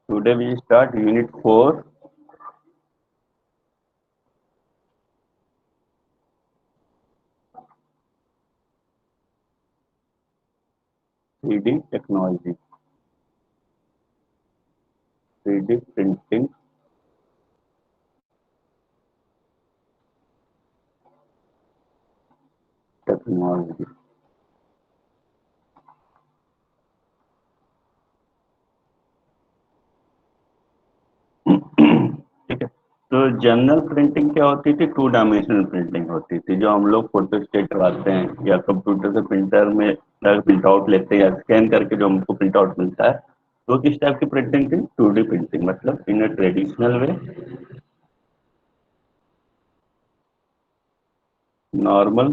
Today we start Unit 4, 3D technology, 3D printing technology. ठीक है। तो जनरल प्रिंटिंग क्या होती थी? 2 डायमेंशनल प्रिंटिंग होती थी, जो हम लोग फोटोस्टेट करवाते हैं या कंप्यूटर से प्रिंटर में प्रिंट आउट लेते हैं या स्कैन करके जो हमको प्रिंट आउट मिलता है। तो किस टाइप की प्रिंटिंग थी? 2D प्रिंटिंग, मतलब in a traditional way, normal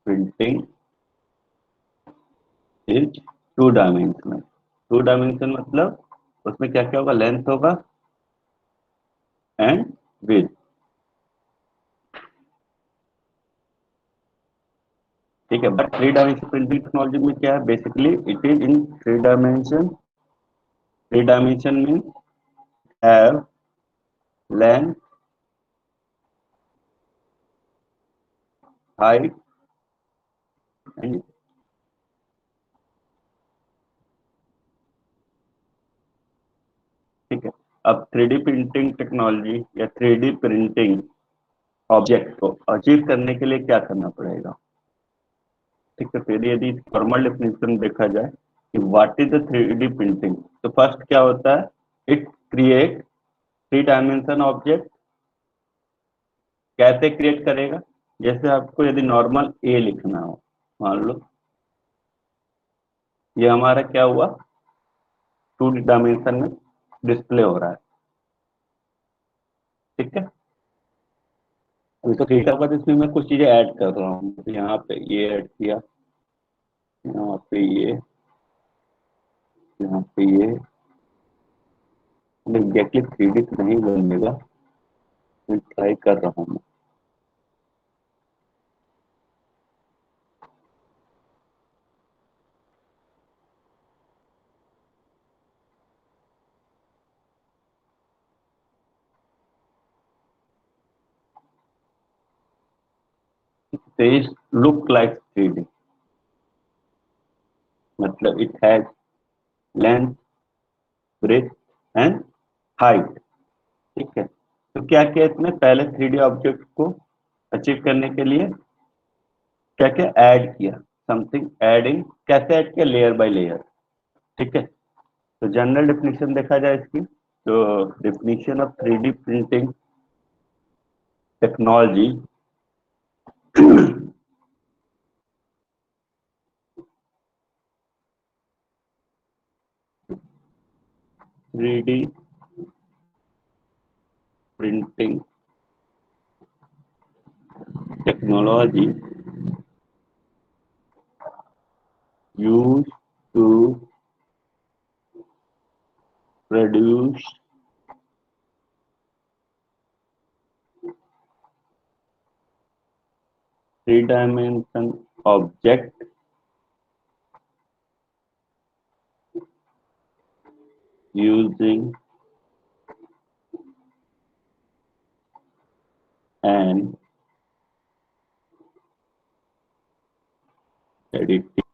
printing is 2 dimensional. 2 dimension मतलब उसमें क्या क्या होगा? लेंथ होगा एंड विड्थ। ठीक है। बट 3 डायमेंशन प्रिंटिंग टेक्नोलॉजी में क्या है? Basically it is in 3 dimension. 3 dimension mean have length, height and. ठीक है। अब 3D प्रिंटिंग टेक्नोलॉजी या 3D प्रिंटिंग ऑब्जेक्ट को अचीव करने के लिए क्या करना पड़ेगा? ठीक है। फिर यदि फॉर्मल डेफिनेशन देखा जाए कि what is the 3D printing, तो फर्स्ट क्या होता है? It create 3 dimension object. कैसे क्रिएट करेगा? जैसे आपको यदि नॉर्मल ए लिखना हो, मान लो ये हमारा क्या हुआ, 2 डायमेंशन में डिस्प्ले हो रहा है। ठीक है। अभी तो ठीक है, इसमें मैं कुछ चीजें ऐड कर रहा हूँ। तो यहाँ पे ये ऐड किया, यहाँ पे ये, यहाँ पे ये। एग्जैक्टली 3D तो नहीं बनेगा, मैं ट्राई कर रहा हूँ। This look like 3D, मतलब it has length, breadth and height। ठीक है। तो क्या किया इसमें? पहले 3D ऑब्जेक्ट को अचीव करने के लिए क्या क्या ऐड किया? Something adding. कैसे ऐड किया? Layer by layer. ठीक है। तो जनरल डेफिनेशन देखा जाए इसकी, तो definition of 3D printing technology. 3D printing technology used to produce 3 dimension object using an editing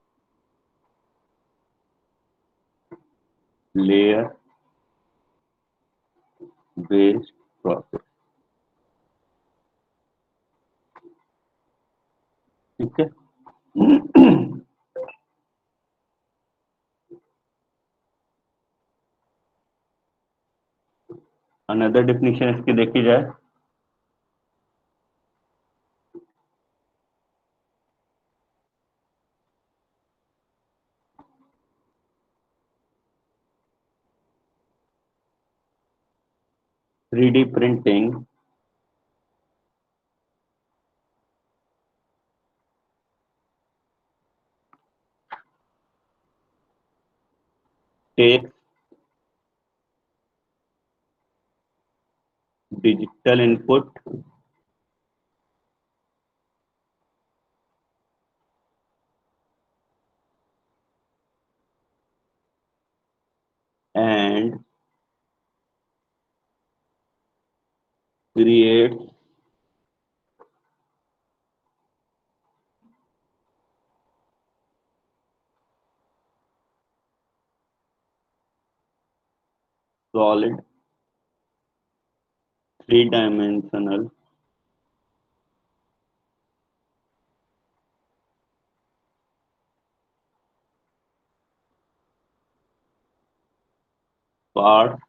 layer based process। ठीक है। अनदर डेफिनेशन इसकी देखी जाए, 3D printing takes digital input creates solid three-dimensional parts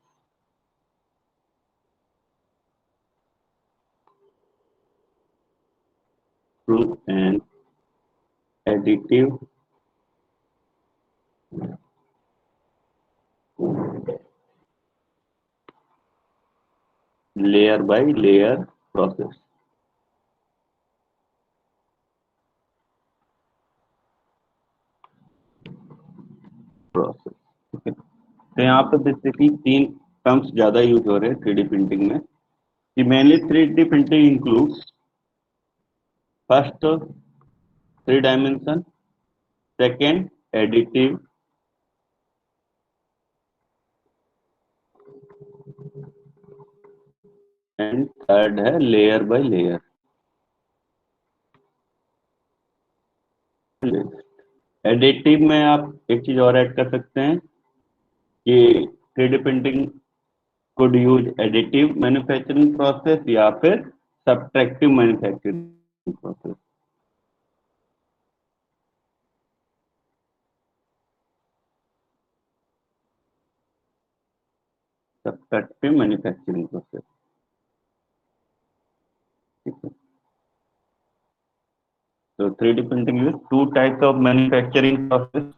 through an additive layer by layer process. Okay. तो यहाँ पे basically तीन terms ज्यादा यूज हो रहे हैं 3D प्रिंटिंग में कि mainly 3D printing includes first three dimension, second additive, and third है लेयर बाय लेयर। एडिटिव में आप एक चीज और ऐड कर सकते हैं कि 3D printing could use additive manufacturing process या फिर subtractive manufacturing process। subtractive manufacturing process, ठीक है। So 3D printing use two types of manufacturing process।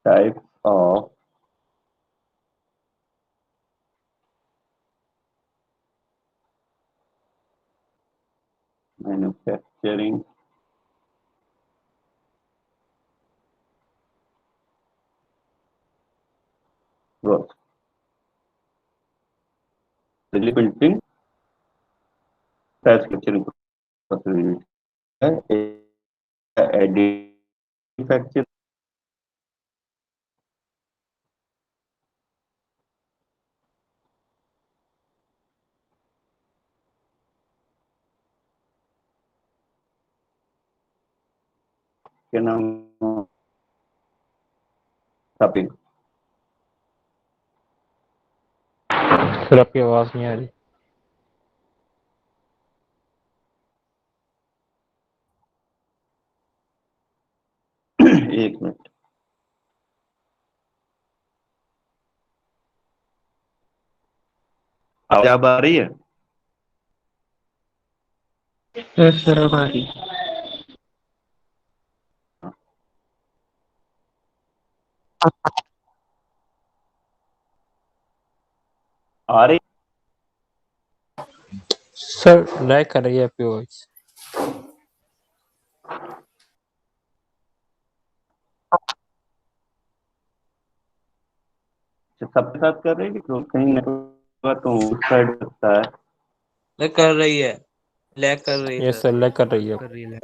Types of manufacturing process। 3D printing manufacturing process है। additive manufacturing के नाम topic. Sir आपकी आवाज नहीं आ रही। एक मिनट, आवाज आ रही है? यस सर अब आ रही। आ रही। सर लैग कर रही है आपकी वॉइस। सबके साथ कर रहे हैं कि कहीं नेटवर्क तो उस साइड सकता है। लैग कर रही है, लैग कर रही है यस सर लैग कर रही है।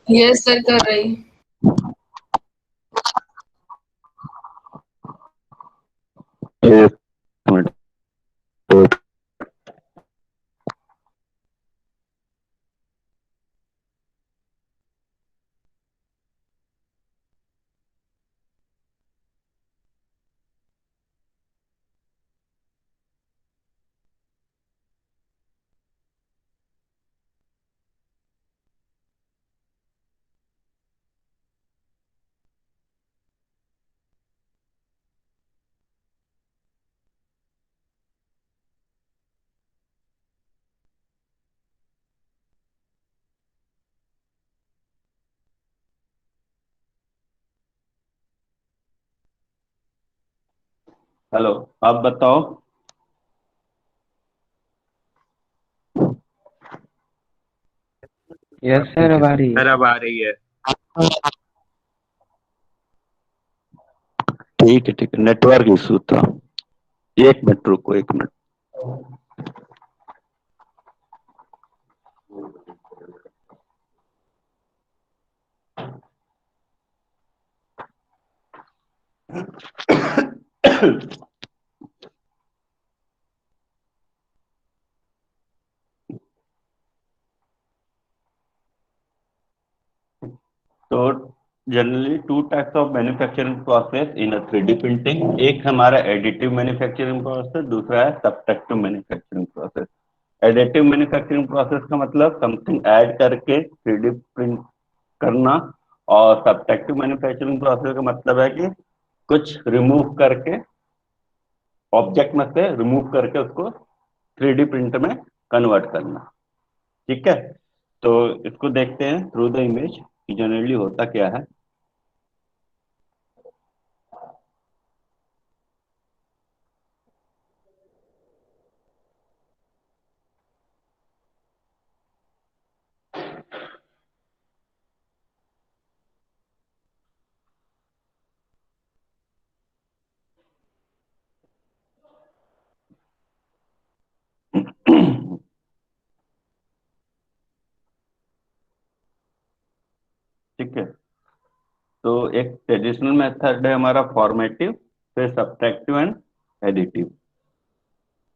यस सर कर रही। एक मिनट, तो हेलो, आप बताओ। यस सर अब आ रही है। सर अब आ रही है। ठीक है, ठीक है, नेटवर्क इशू था। एक मिनट रुको, एक मिनट। तो generally to types of manufacturing process in 3D printing, एक हमारा एडिटिव मैन्युफैक्चरिंग प्रोसेस, दूसरा है subtractive manufacturing process. Additive manufacturing process का मतलब समथिंग ऐड करके 3D प्रिंट करना, और सब्ट्रैक्टिव मैन्युफैक्चरिंग प्रोसेस का मतलब है कि कुछ रिमूव करके, ऑब्जेक्ट में से रिमूव करके उसको 3D प्रिंटर में कन्वर्ट करना। ठीक है, तो इसको देखते हैं थ्रू द इमेज कि जनरली होता क्या है। ठीक है, तो एक ट्रेडिशनल मेथड है हमारा फॉर्मेटिव, फिर सब्ट्रैक्टिव एंड एडिटिव।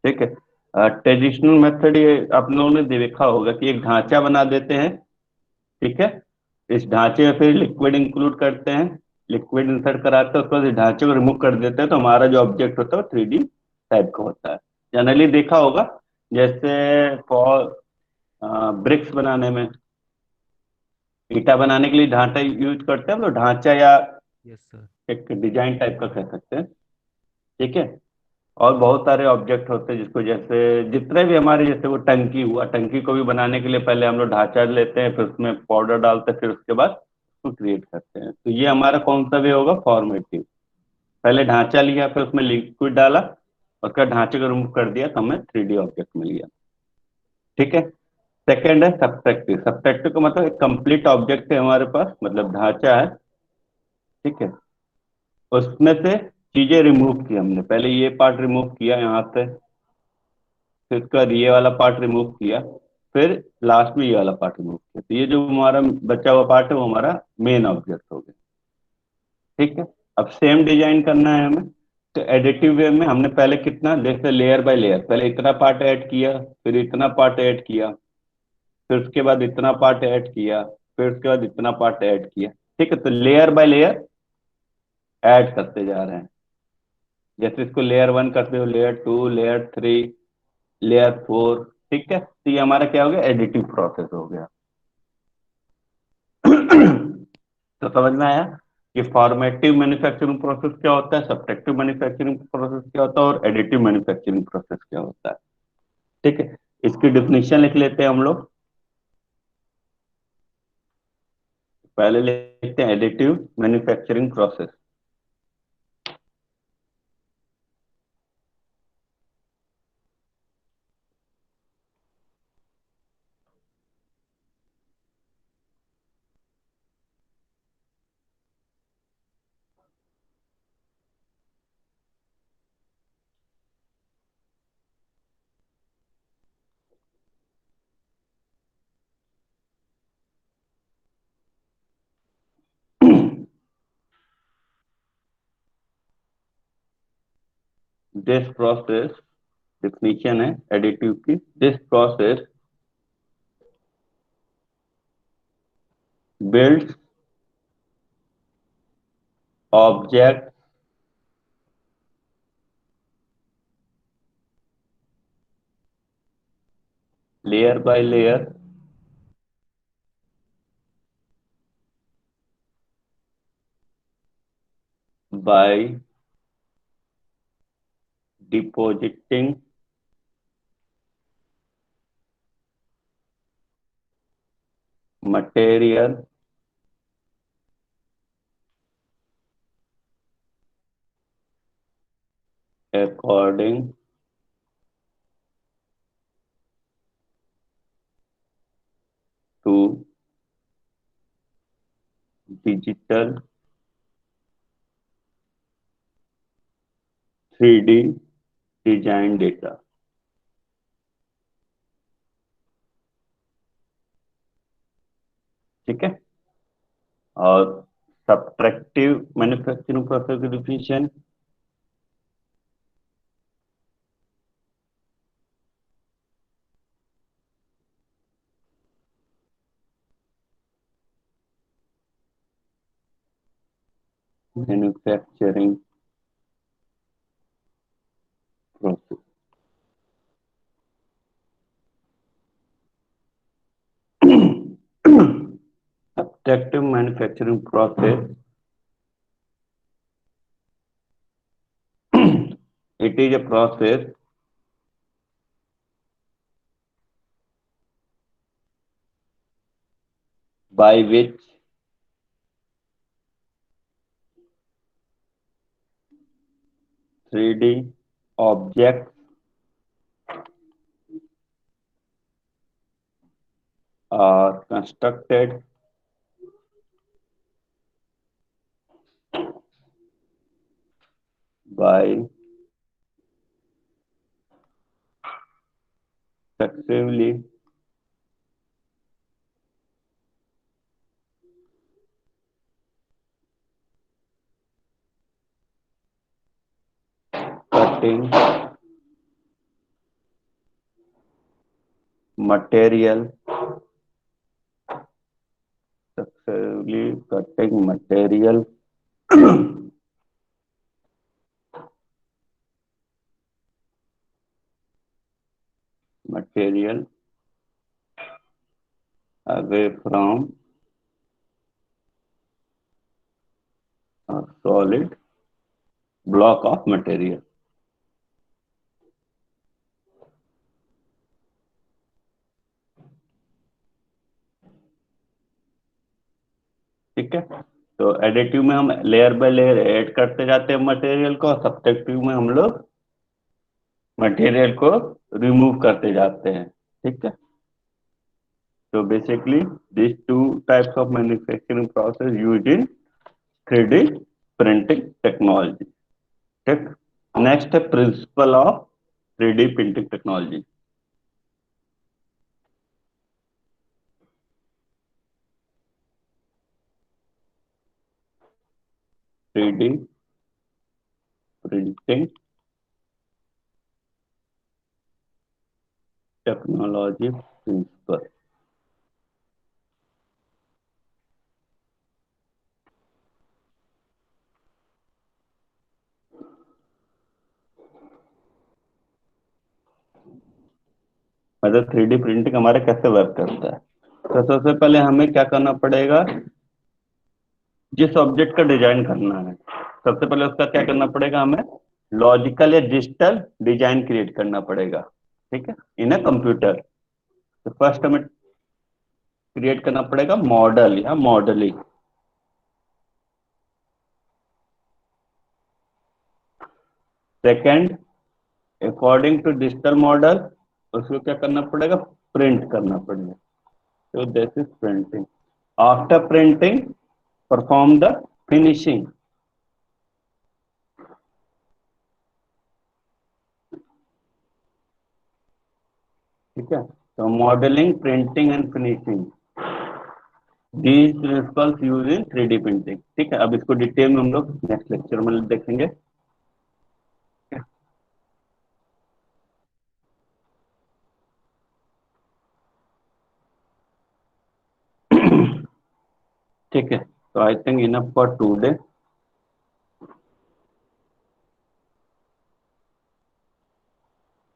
ठीक है, ट्रेडिशनल मेथड ये आप लोगों ने देखा होगा कि एक ढांचा बना देते हैं। ठीक है, इस ढांचे में फिर लिक्विड इंक्लूड करते हैं, लिक्विड इंसर्ट कराते हैं, उसके बाद इस ढांचे को रिमूव कर देते हैं, तो हमारा जो ऑब्जेक्ट होता है वो 3D टाइप का होता है। जनरली देखा होगा जैसे फॉर ब्रिक्स बनाने में, ईटा बनाने के लिए ढांचा यूज करते हैं हम लोग, ढांचा या यस सर। एक डिजाइन टाइप का कह सकते हैं। ठीक है, और बहुत सारे ऑब्जेक्ट होते हैं जिसको, जैसे जितने भी हमारे, जैसे वो टंकी हुआ, टंकी को भी बनाने के लिए पहले हम लोग ढांचा लेते हैं, फिर उसमें पाउडर डालते हैं, फिर उसके बाद उसको क्रिएट करते हैं। तो ये हमारा कौन सा वे होगा, फॉर्मेटिव। पहले ढांचा लिया, फिर उसमें लिक्विड डाला, उसका ढांचे को रिमूव कर दिया, तो हमें 3D ऑब्जेक्ट मिल गया। ठीक है, सेकेंड है सब्ट्रैक्टिव। सब्ट्रैक्टिव का मतलब एक कंप्लीट ऑब्जेक्ट है हमारे पास, मतलब ढांचा है। ठीक है, उसमें से चीजें रिमूव की हमने, पहले ये पार्ट रिमूव किया यहाँ से, फिर उसके बाद ये वाला पार्ट रिमूव किया, फिर लास्ट में ये वाला पार्ट रिमूव किया, तो ये जो हमारा बचा हुआ पार्ट है वो हमारा मेन ऑब्जेक्ट हो गया। ठीक है, अब सेम डिजाइन करना है हमें, तो एडिटिव वे में हमने पहले कितना, जैसे लेयर बाय लेयर, पहले इतना पार्ट ऐड किया, फिर इतना पार्ट ऐड किया, फिर उसके बाद इतना पार्ट ऐड किया, फिर उसके बाद इतना पार्ट ऐड किया। ठीक है, तो लेयर बाय लेयर ऐड करते जा रहे हैं। जैसे इसको लेयर 1 करते हो, लेयर 2, लेयर 3, लेयर 4। ठीक है, तो ये हमारा क्या हो गया, एडिटिव प्रोसेस हो गया। तो समझ में आया कि फॉर्मेटिव मैन्युफैक्चरिंग प्रोसेस क्या होता है, सब्ट्रैक्टिव मैन्युफैक्चरिंग प्रोसेस क्या होता है, और एडिटिव मैन्युफैक्चरिंग प्रोसेस क्या होता है। ठीक है, इसकी डिफिनीशन लिख लेते हैं हम लोग। पहले लिखते हैं additive manufacturing process. This process, definition है एडिटिव की, this process builds object layer by layer by depositing material according to digital 3D design data। ठीक है, और subtractive manufacturing process की definition, manufacturing process. Subtractive manufacturing process, it is a process by which (3D) objects are constructed by successively cutting material, successively cutting material material away from a solid block of material. ठीक है, तो additive में हम layer by layer add करते जाते हैं material को, subtractive में हम लोग मटेरियल को रिमूव करते जाते हैं। ठीक है, तो basically this two types of manufacturing process used in 3D printing technology. ठीक, नेक्स्ट है principle of 3D printing technology. Three D printing technology principle. मतलब 3D प्रिंटिंग हमारे कैसे वर्क करता है। तो सबसे पहले हमें क्या करना पड़ेगा, जिस ऑब्जेक्ट का डिजाइन करना है सबसे पहले उसका क्या करना पड़ेगा, हमें लॉजिकल या डिजिटल डिजाइन क्रिएट करना पड़ेगा। ठीक है, इन अ कंप्यूटर। तो फर्स्ट हमें क्रिएट करना पड़ेगा मॉडल या modelling. Second, according to digital model उसको क्या करना पड़ेगा, प्रिंट करना पड़ेगा। तो this is printing. After printing perform the finishing. ठीक है, तो modelling, printing and finishing, these principles use in 3D printing. ठीक है, अब इसको डिटेल में हम लोग नेक्स्ट लेक्चर में देखेंगे। ठीक है, तो I think enough for today.